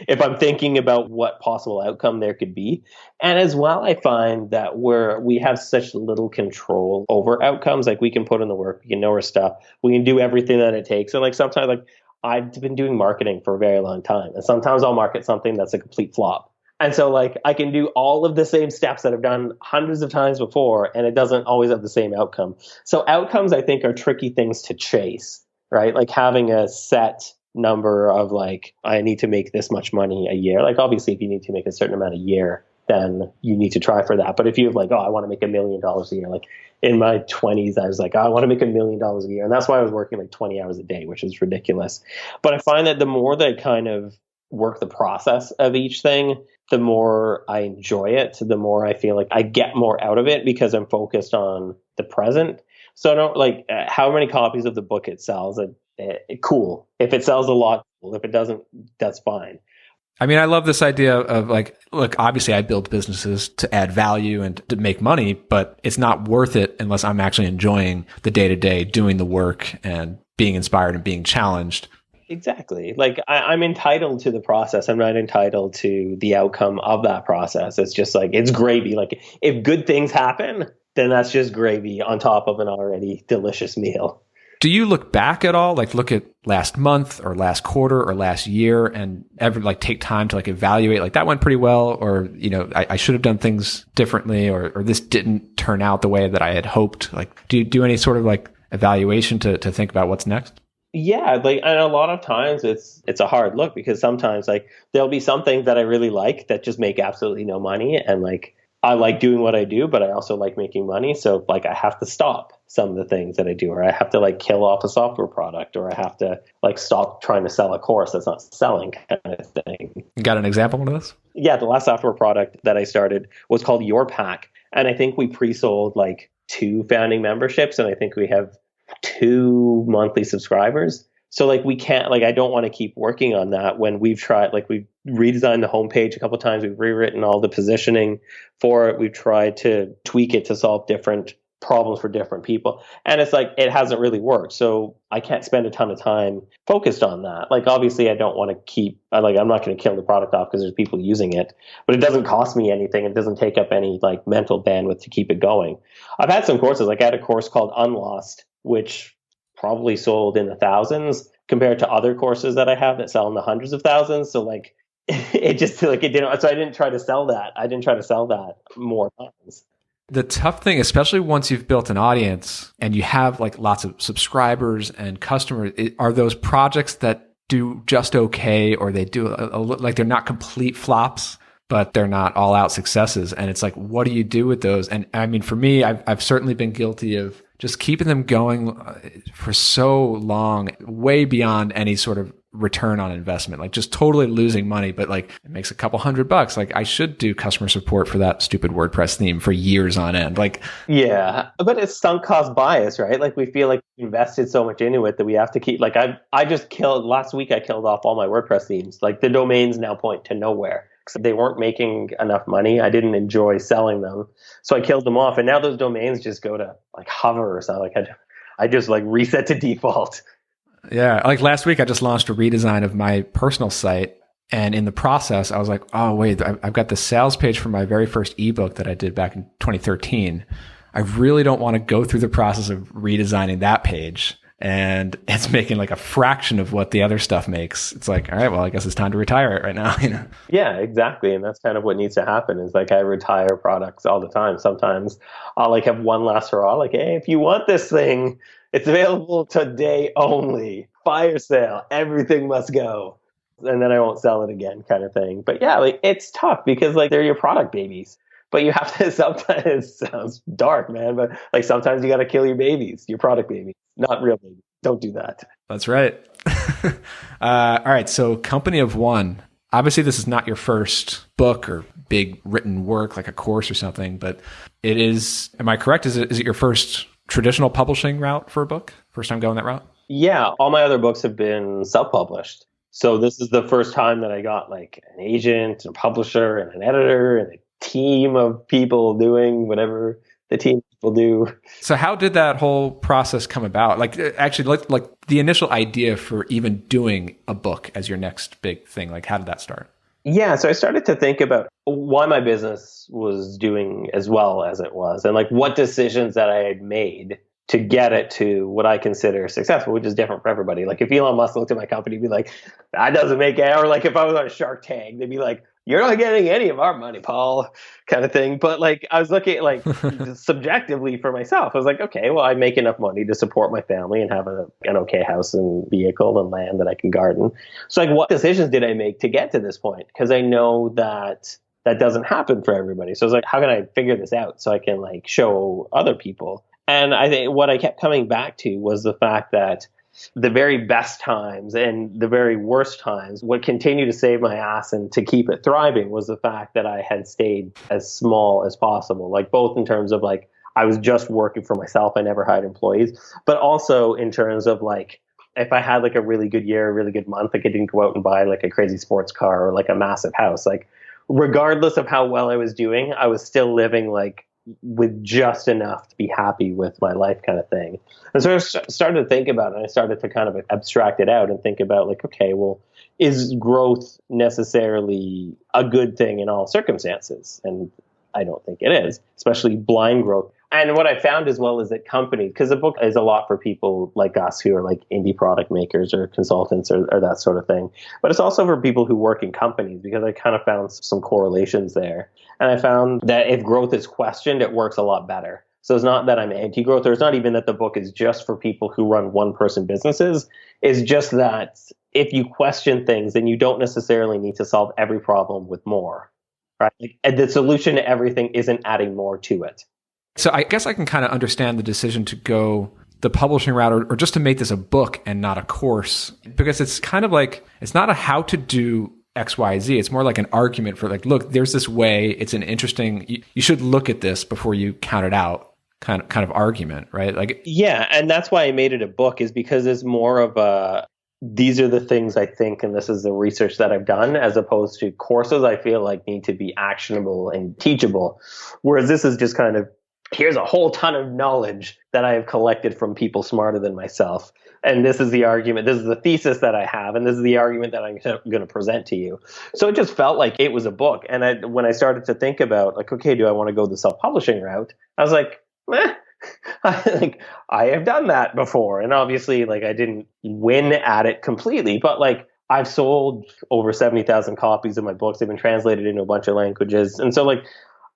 S2: if I'm thinking about what possible outcome there could be. And as well, I find that we have such little control over outcomes. Like we can put in the work, we can know our stuff, we can do everything that it takes. And like sometimes like I've been doing marketing for a very long time. And sometimes I'll market something that's a complete flop. And so like I can do all of the same steps that I've done hundreds of times before, and it doesn't always have the same outcome. So outcomes, I think, are tricky things to chase, right? Like having a set number of like, I need to make this much money a year. Like obviously if you need to make a certain amount a year, then you need to try for that. But if you have like, oh, I want to make $1 million a year, like in my 20s, I was like, oh, I want to make $1 million a year. And that's why I was working like 20 hours a day, which is ridiculous. But I find that the more that I kind of work the process of each thing, the more I enjoy it, the more I feel like I get more out of it because I'm focused on the present. So I don't like how many copies of the book it sells. Cool. If it sells a lot, cool. If it doesn't, that's fine.
S1: I mean, I love this idea of like, look, obviously I build businesses to add value and to make money, but it's not worth it unless I'm actually enjoying the day-to-day, doing the work and being inspired and being challenged.
S2: Exactly. Like I'm entitled to the process. I'm not entitled to the outcome of that process. It's just like, it's gravy. Like if good things happen, then that's just gravy on top of an already delicious meal.
S1: Do you look back at all, like look at last month or last quarter or last year and ever like take time to like evaluate like that went pretty well, or, you know, I should have done things differently, or this didn't turn out the way that I had hoped? Like, do you do any sort of like evaluation to think about what's next?
S2: Yeah, like, and a lot of times it's a hard look because sometimes like there'll be some things that I really like that just make absolutely no money, and like I like doing what I do, but I also like making money. So like I have to stop some of the things that I do, or I have to like kill off a software product, or I have to like stop trying to sell a course that's not selling kind of thing.
S1: You got an example of this?
S2: Yeah, the last software product that I started was called Your Pack. And I think we pre-sold like 2 founding memberships, and I think we have 2 monthly subscribers. So like we can't, like I don't want to keep working on that when we've tried, like we've redesigned the homepage a couple of times, we've rewritten all the positioning for it, we've tried to tweak it to solve different problems for different people, and it's like it hasn't really worked. So I can't spend a ton of time focused on that. Like obviously I don't want to keep, like I'm not going to kill the product off because there's people using it, but it doesn't cost me anything. It doesn't take up any like mental bandwidth to keep it going. I've had some courses, like I had a course called Unlost, which probably sold in the thousands compared to other courses that I have that sell in the hundreds of thousands. So like it just like it didn't, so I didn't try to sell that. I didn't try to sell that more times.
S1: The tough thing, especially once you've built an audience and you have like lots of subscribers and customers, are those projects that do just okay, or they do like they're not complete flops, but they're not all out successes. And it's like, what do you do with those? And I mean, for me, I've certainly been guilty of just keeping them going for so long, way beyond any sort of return on investment, like just totally losing money, but like it makes a couple $100. Like I should do customer support for that stupid WordPress theme for years on end. Like,
S2: yeah, but it's sunk cost bias, right? Like we feel like we invested so much into it that we have to keep, like I just killed, last week I killed off all my WordPress themes. Like the domains now point to nowhere. They weren't making enough money. I didn't enjoy selling them. So I killed them off. And now those domains just go to like hover or something. Like I just like reset to default.
S1: Yeah. Like last week, I just launched a redesign of my personal site. And in the process, I was like, oh, wait, I've got the sales page for my very first ebook that I did back in 2013. I really don't want to go through the process of redesigning that page. And it's making like a fraction of what the other stuff makes. It's like, all right, well, I guess it's time to retire it right now, you know?
S2: Yeah, exactly. And that's kind of what needs to happen is like I retire products all the time. Sometimes I'll like have one last hurrah, like, hey, if you want this thing, it's available today only. Fire sale, everything must go. And then I won't sell it again kind of thing. But yeah, like it's tough because like they're your product babies. But you have to, sometimes, it sounds dark, man, but like sometimes you got to kill your babies, your product babies, not real babies. Don't do that.
S1: That's right. All right. So Company of One, obviously this is not your first book or big written work like a course or something, but it is, am I correct? Is it your first traditional publishing route for a book? First time going that route?
S2: Yeah. All my other books have been self-published. So this is the first time that I got like an agent, a publisher, and an editor, and a team of people doing whatever the team people do.
S1: So how did that whole process come about? Like actually, like the initial idea for even doing a book as your next big thing, like how did that start?
S2: Yeah, so I started to think about why my business was doing as well as it was, and like what decisions that I had made to get it to what I consider successful, which is different for everybody. Like if Elon Musk looked at my company, he'd be like, that doesn't make it. Or like if I was on a Shark Tank, they'd be like, you're not getting any of our money, Paul, kind of thing. But like I was looking at like subjectively for myself. I was like, okay, well, I make enough money to support my family and have an okay house and vehicle and land that I can garden. So like what decisions did I make to get to this point? Because I know that doesn't happen for everybody. So I was like, how can I figure this out so I can like show other people? And I think what I kept coming back to was the fact that the very best times and the very worst times, what continued to save my ass and to keep it thriving was the fact that I had stayed as small as possible, like both in terms of like I was just working for myself. I never hired employees, but also in terms of like if I had like a really good year, a really good month, like I didn't go out and buy like a crazy sports car or like a massive house. Like regardless of how well I was doing, I was still living like with just enough to be happy with my life kind of thing. And so I started to think about it. And I started to kind of abstract it out and think about like, okay, well, is growth necessarily a good thing in all circumstances? And I don't think it is, especially blind growth. And what I found as well is that companies, because the book is a lot for people like us who are like indie product makers or consultants or that sort of thing. But it's also for people who work in companies because I kind of found some correlations there. And I found that if growth is questioned, it works a lot better. So it's not that I'm anti-growth, or it's not even that the book is just for people who run one-person businesses. It's just that if you question things, then you don't necessarily need to solve every problem with more. right? Like, and the solution to everything isn't adding more to it.
S1: So I guess I can kind of understand the decision to go the publishing route or just to make this a book and not a course, because it's kind of like, it's not a how to do XYZ. It's more like an argument for like, look, there's this way. It's an interesting, you should look at this before you count it out kind of argument, right? Like,
S2: yeah. And that's why I made it a book, is because it's more of a, these are the things I think, and this is the research that I've done, as opposed to courses I feel like need to be actionable and teachable. Whereas this is just kind of, here's a whole ton of knowledge that I have collected from people smarter than myself. And this is the argument, this is the thesis that I have, and this is the argument that I'm going to present to you. So it just felt like it was a book. And when I started to think about, like, okay, do I want to go the self-publishing route? I was like, I have done that before. And obviously, like, I didn't win at it completely, but like, I've sold over 70,000 copies of my books. They've been translated into a bunch of languages. And so, like,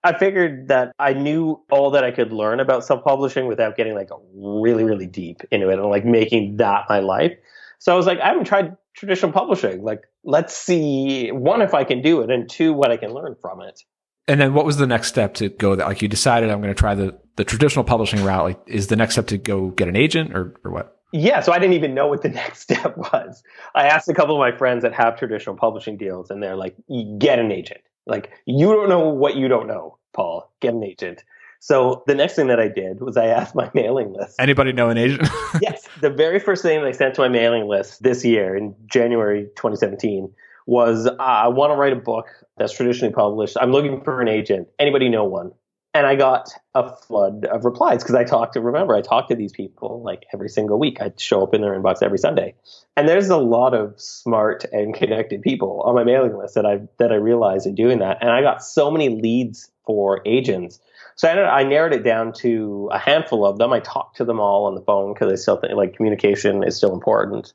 S2: I figured that I knew all that I could learn about self-publishing without getting like really, really deep into it and like making that my life. So I was like, I haven't tried traditional publishing. Like, let's see, one, if I can do it, and two, what I can learn from it.
S1: and then what was the next step to go that, like, you decided I'm going to try the traditional publishing route? Like, is the next step to go get an agent or what?
S2: Yeah, so I didn't even know what the next step was. I asked a couple of my friends that have traditional publishing deals, and they're like, get an agent. Like, you don't know what you don't know, Paul. Get an agent. So the next thing that I did was I asked my mailing list.
S1: Anybody know an agent?
S2: Yes. The very first thing that I sent to my mailing list this year in January 2017 was, I want to write a book that's traditionally published. I'm looking for an agent. Anybody know one? And I got a flood of replies because I talked to these people like every single week. I'd show up in their inbox every Sunday. And there's a lot of smart and connected people on my mailing list that I realized in doing that. And I got so many leads for agents. So I narrowed it down to a handful of them. I talked to them all on the phone because I still think like communication is still important.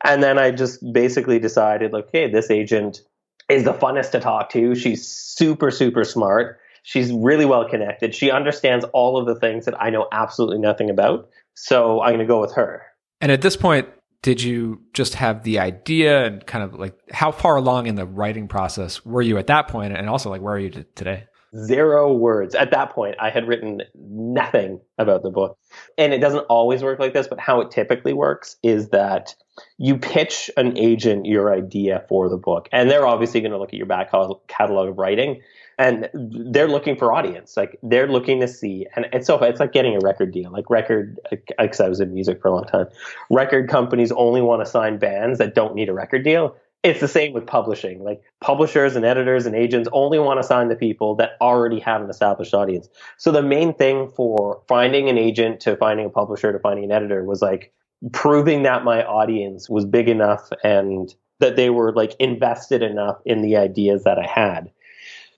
S2: And then I just basically decided, like, hey, this agent is the funnest to talk to. She's super, super smart. She's really well connected. She understands all of the things that I know absolutely nothing about. So I'm going to go with her.
S1: And at this point, did you just have the idea, and kind of like, how far along in the writing process were you at that point? And also, like, where are you today?
S2: 0 words. At that point, I had written nothing about the book. And it doesn't always work like this, but how it typically works is that you pitch an agent your idea for the book. And they're obviously going to look at your back catalog of writing. And they're looking for audience. Like, they're looking to see, and it's like getting a record deal. Like, because I was in music for a long time. Record companies only want to sign bands that don't need a record deal. It's the same with publishing. Like, publishers and editors and agents only want to sign the people that already have an established audience. So the main thing for finding an agent to finding a publisher to finding an editor was like proving that my audience was big enough and that they were like invested enough in the ideas that I had.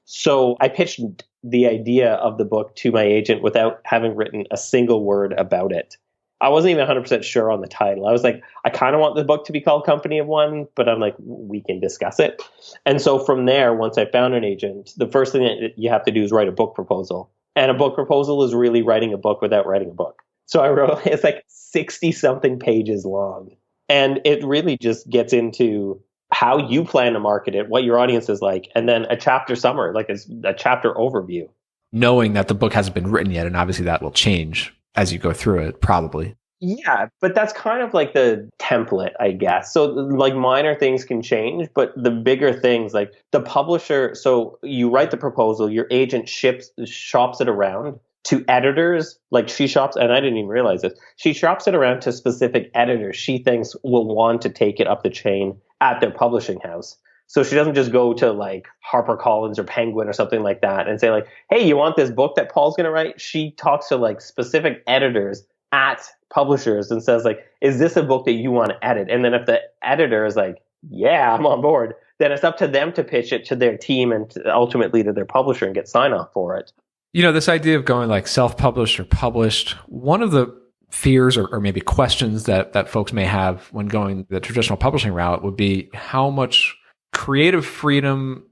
S2: So I pitched the idea of the book to my agent without having written a single word about it. I wasn't even 100% sure on the title. I was like, I kind of want the book to be called Company of One, but I'm like, we can discuss it. And so from there, once I found an agent, the first thing that you have to do is write a book proposal. And a book proposal is really writing a book without writing a book. So I wrote, it's like 60 something pages long. And it really just gets into how you plan to market it, what your audience is like, and then a chapter summary, like a chapter overview.
S1: Knowing that the book hasn't been written yet, and obviously that will change as you go through it, probably.
S2: Yeah, but that's kind of like the template, I guess. So like minor things can change, but the bigger things, like the publisher, so you write the proposal, your agent shops it around to editors. Like, she shops, and I didn't even realize this, she shops it around to specific editors she thinks will want to take it up the chain at their publishing house. So she doesn't just go to like HarperCollins or Penguin or something like that and say like, hey, you want this book that Paul's going to write? She talks to like specific editors at publishers and says like, is this a book that you want to edit? And then if the editor is like, yeah, I'm on board, then it's up to them to pitch it to their team and ultimately to their publisher and get sign off for it.
S1: You know, this idea of going like self-published or published, one of the fears or maybe questions that folks may have when going the traditional publishing route would be how much creative freedom,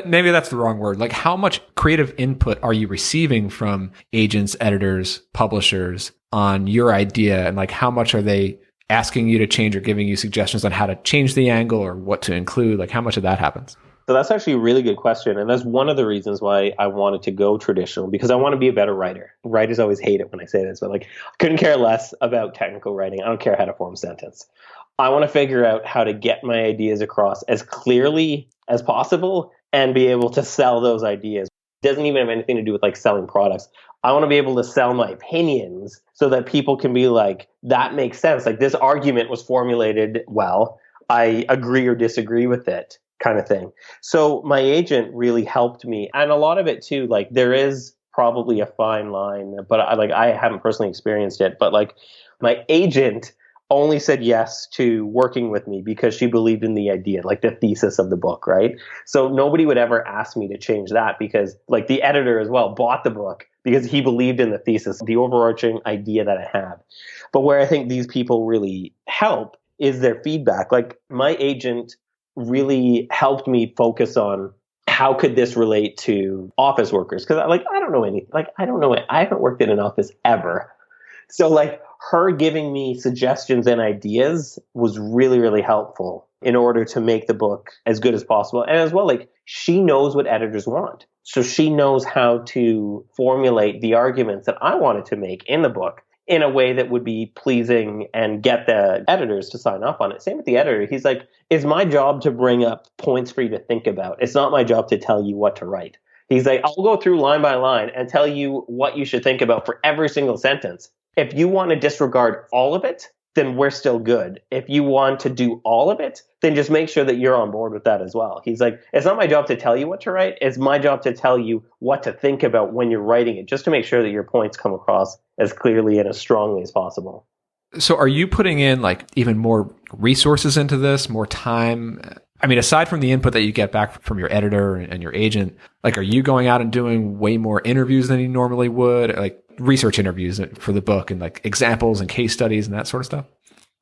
S1: maybe that's the wrong word, like how much creative input are you receiving from agents, editors, publishers on your idea, and like how much are they asking you to change or giving you suggestions on how to change the angle or what to include? Like, how much of that happens?
S2: So that's actually a really good question. And that's one of the reasons why I wanted to go traditional, because I want to be a better writer. Writers always hate it when I say this, but like, I couldn't care less about technical writing. I don't care how to form a sentence. I want to figure out how to get my ideas across as clearly as possible and be able to sell those ideas. It doesn't even have anything to do with like selling products. I want to be able to sell my opinions so that people can be like, that makes sense. Like, this argument was formulated well. I agree or disagree with it, kind of thing. So my agent really helped me. And a lot of it too, like, there is probably a fine line, but I haven't personally experienced it, but like, my agent only said yes to working with me because she believed in the idea, like the thesis of the book, right? So nobody would ever ask me to change that, because like the editor as well bought the book because he believed in the thesis, the overarching idea that I have. But where I think these people really help is their feedback. Like, my agent really helped me focus on how could this relate to office workers? Because I don't know any, like, I don't know, I haven't worked in an office ever. So like, her giving me suggestions and ideas was really, really helpful in order to make the book as good as possible. And as well, like, she knows what editors want. So she knows how to formulate the arguments that I wanted to make in the book in a way that would be pleasing and get the editors to sign off on it. Same with the editor. He's like, it's my job to bring up points for you to think about. It's not my job to tell you what to write. He's like, I'll go through line by line and tell you what you should think about for every single sentence. If you want to disregard all of it, then we're still good. If you want to do all of it, then just make sure that you're on board with that as well. He's like, it's not my job to tell you what to write. It's my job to tell you what to think about when you're writing it, just to make sure that your points come across as clearly and as strongly as possible.
S1: So are you putting in like even more resources into this, more time? I mean, aside from the input that you get back from your editor and your agent, like, are you going out and doing way more interviews than you normally would? Like, research interviews for the book and like examples and case studies and that sort of stuff?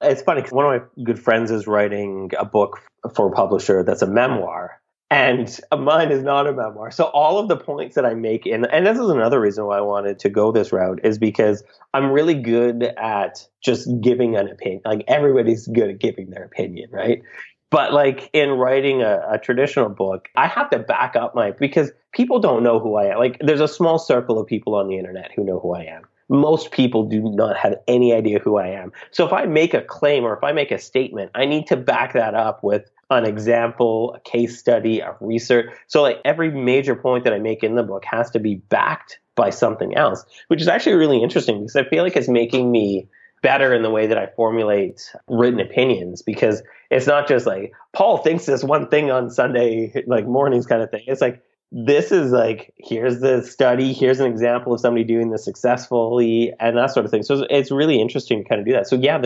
S2: It's funny because one of my good friends is writing a book for a publisher that's a memoir, and mine is not a memoir. So all of the points that I make and this is another reason why I wanted to go this route, is because I'm really good at just giving an opinion. Like, everybody's good at giving their opinion, right? But like, in writing a traditional book, I have to back up because people don't know who I am. Like, there's a small circle of people on the internet who know who I am. Most people do not have any idea who I am. So if I make a claim or if I make a statement, I need to back that up with an example, a case study, a research. So like, every major point that I make in the book has to be backed by something else, which is actually really interesting because I feel like it's making me better in the way that I formulate written opinions, because it's not just like, Paul thinks this one thing on Sunday like mornings kind of thing. It's like, this is like, here's the study, here's an example of somebody doing this successfully and that sort of thing. So it's really interesting to kind of do that. So yeah,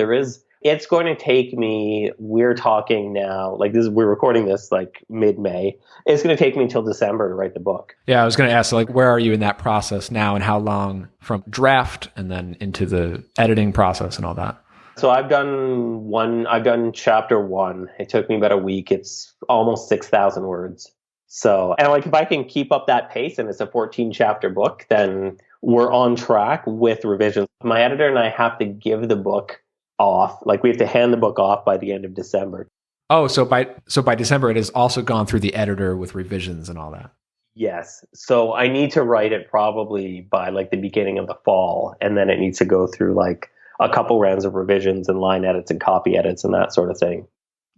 S2: it's going to take me, we're talking now, like we're recording this like mid-May. It's going to take me until December to write the book.
S1: Yeah, I was going to ask, like, where are you in that process now, and how long from draft and then into the editing process and all that?
S2: So I've done chapter 1. It took me about a week. It's almost 6,000 words. So, and like, if I can keep up that pace and it's a 14 chapter book, then we're on track with revisions. My editor and I have to give the book off. Like, we have to hand the book off by the end of December.
S1: Oh, so by December, it has also gone through the editor with revisions and all that.
S2: Yes. So I need to write it probably by like the beginning of the fall. And then it needs to go through like a couple rounds of revisions and line edits and copy edits and that sort of thing.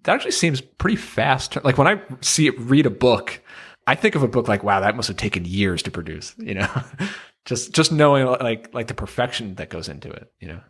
S1: That actually seems pretty fast. Like, when I read a book, I think of a book like, wow, that must have taken years to produce, you know, just knowing like the perfection that goes into it, you know?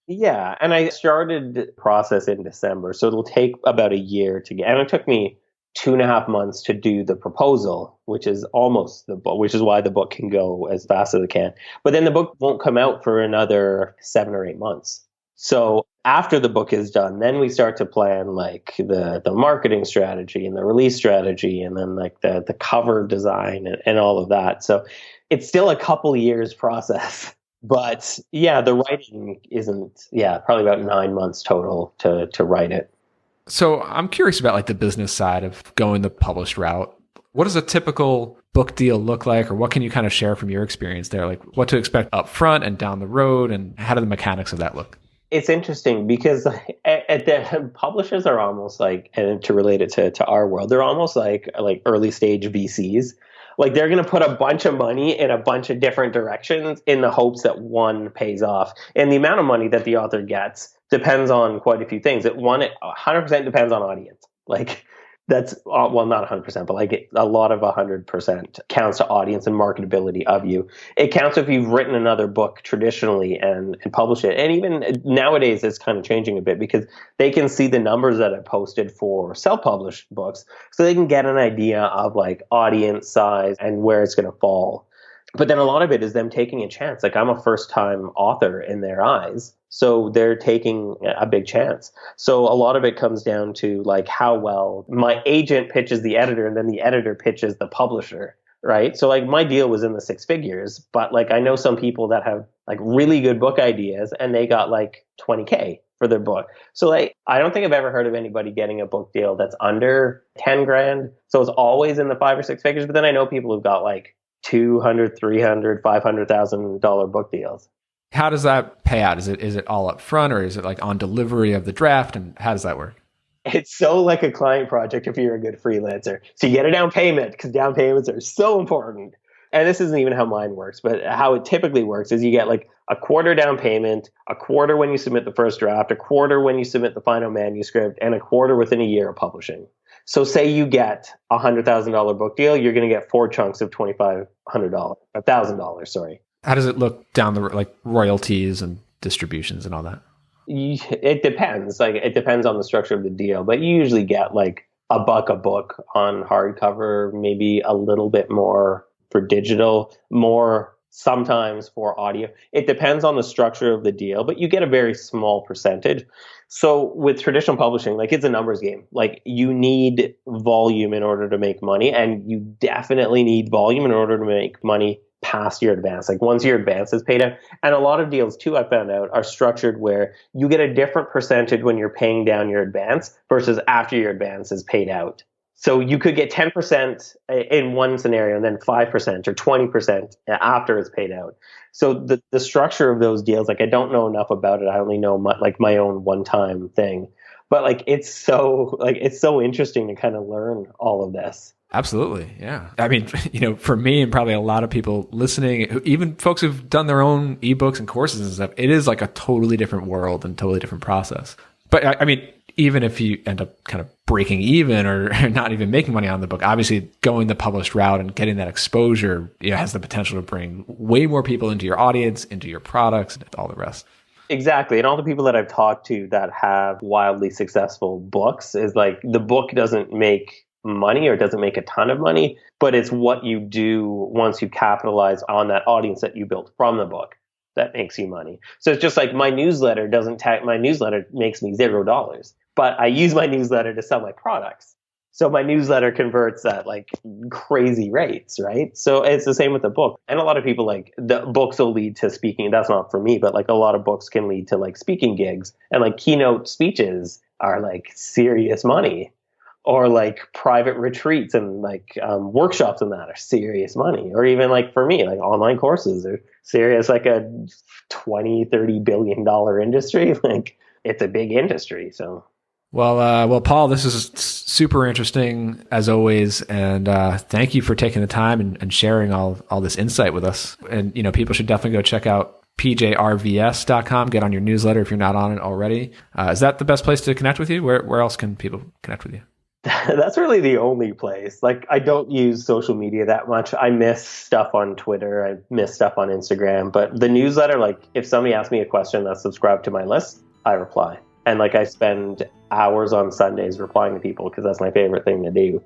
S2: Yeah. And I started the process in December, so it'll take about a year to get, and it took me 2.5 months to do the proposal, which is almost the book, which is why the book can go as fast as it can. But then the book won't come out for another 7 or 8 months. So after the book is done, then we start to plan like the marketing strategy and the release strategy, and then like the cover design and all of that. So it's still a couple years process. But yeah, the writing probably about 9 months total to write it.
S1: So I'm curious about like the business side of going the published route. What does a typical book deal look like, or what can you kind of share from your experience there? Like, what to expect up front and down the road, and how do the mechanics of that look?
S2: It's interesting because at the publishers are almost like, and to relate it to our world, they're almost like early stage VCs. Like they're going to put a bunch of money in a bunch of different directions in the hopes that one pays off. And the amount of money that the author gets depends on quite a few things. It 100% depends on audience. Like that's, well, not 100%, but like a lot of 100% counts to audience and marketability of you. It counts if you've written another book traditionally and publish it. And even nowadays, it's kind of changing a bit because they can see the numbers that I posted for self-published books, so they can get an idea of like audience size and where it's going to fall. But then a lot of it is them taking a chance. Like I'm a first-time author in their eyes, so they're taking a big chance. So a lot of it comes down to like how well my agent pitches the editor and then the editor pitches the publisher, right? So like my deal was in the six figures, but like I know some people that have like really good book ideas and they got like 20K for their book. So like I don't think I've ever heard of anybody getting a book deal that's under 10 grand. So it's always in the 5 or 6 figures. But then I know people who've got like $200,000, $300,000, $500,000 book deals.
S1: How does that pay out? Is it all up front, or is it like on delivery of the draft? And how does that work?
S2: It's so like a client project if you're a good freelancer. So you get a down payment because down payments are so important. And this isn't even how mine works, but how it typically works is you get like a quarter down payment, a quarter when you submit the first draft, a quarter when you submit the final manuscript, and a quarter within a year of publishing. So say you get a $100,000 book deal, you're going to get 4 chunks of $1,000, sorry.
S1: How does it look down the like royalties and distributions and all that?
S2: It depends. Like it depends on the structure of the deal, but you usually get like $1 a book on hardcover, maybe a little bit more for digital, more sometimes for audio. It depends on the structure of the deal, but you get a very small percentage. So with traditional publishing, like it's a numbers game. Like you need volume in order to make money, and you definitely need volume in order to make money past your advance. Like once your advance is paid out, and a lot of deals too, I found out, are structured where you get a different percentage when you're paying down your advance versus after your advance is paid out. So you could get 10% in one scenario and then 5% or 20% after it's paid out. So the structure of those deals, like I don't know enough about it. I only know my own one-time thing. But like it's so interesting to kind of learn all of this.
S1: Absolutely. Yeah. I mean, for me and probably a lot of people listening, even folks who've done their own ebooks and courses and stuff, it is like a totally different world and totally different process. But I mean, even if you end up kind of breaking even or not even making money on the book, obviously going the published route and getting that exposure has the potential to bring way more people into your audience, into your products, and all the rest.
S2: Exactly. And all the people that I've talked to that have wildly successful books is like the book doesn't make money or doesn't make a ton of money, but it's what you do once you capitalize on that audience that you built from the book that makes you money. So it's just like my newsletter my newsletter makes me $0, but I use my newsletter to sell my products. So my newsletter converts at like crazy rates, right? So it's the same with the book. And a lot of people like the books will lead to speaking. That's not for me, but like a lot of books can lead to like speaking gigs, and like keynote speeches are like serious money, or like private retreats and like workshops and that are serious money. Or even like for me, like online courses are serious, like a $20-30 billion industry. Like it's a big industry. So.
S1: Well, Paul, this is super interesting as always, and thank you for taking the time and sharing all this insight with us. And people should definitely go check out pjrvs.com. Get on your newsletter if you're not on it already. Is that the best place to connect with you? Where else can people connect with you?
S2: That's really the only place. Like I don't use social media that much. I miss stuff on Twitter. I miss stuff on Instagram. But the newsletter, like if somebody asks me a question that's subscribed to my list, I reply. And like I spend hours on Sundays replying to people because that's my favorite thing to do.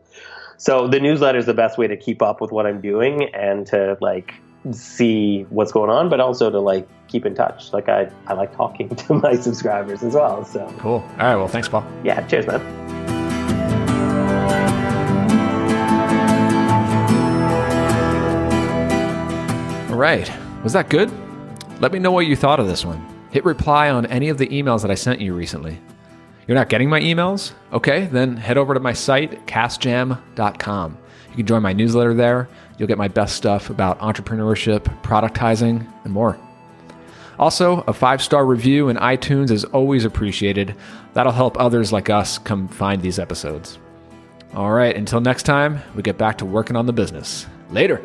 S2: So the newsletter is the best way to keep up with what I'm doing and to like see what's going on, but also to like keep in touch. Like I like talking to my subscribers as well. So
S1: cool. All right. Well, thanks, Paul.
S2: Yeah. Cheers, man.
S1: All right. Was that good? Let me know what you thought of this one. Hit reply on any of the emails that I sent you recently. You're not getting my emails? Okay, then head over to my site, castjam.com. You can join my newsletter there. You'll get my best stuff about entrepreneurship, productizing, and more. Also, a 5-star review in iTunes is always appreciated. That'll help others like us come find these episodes. All right, until next time, we get back to working on the business. Later.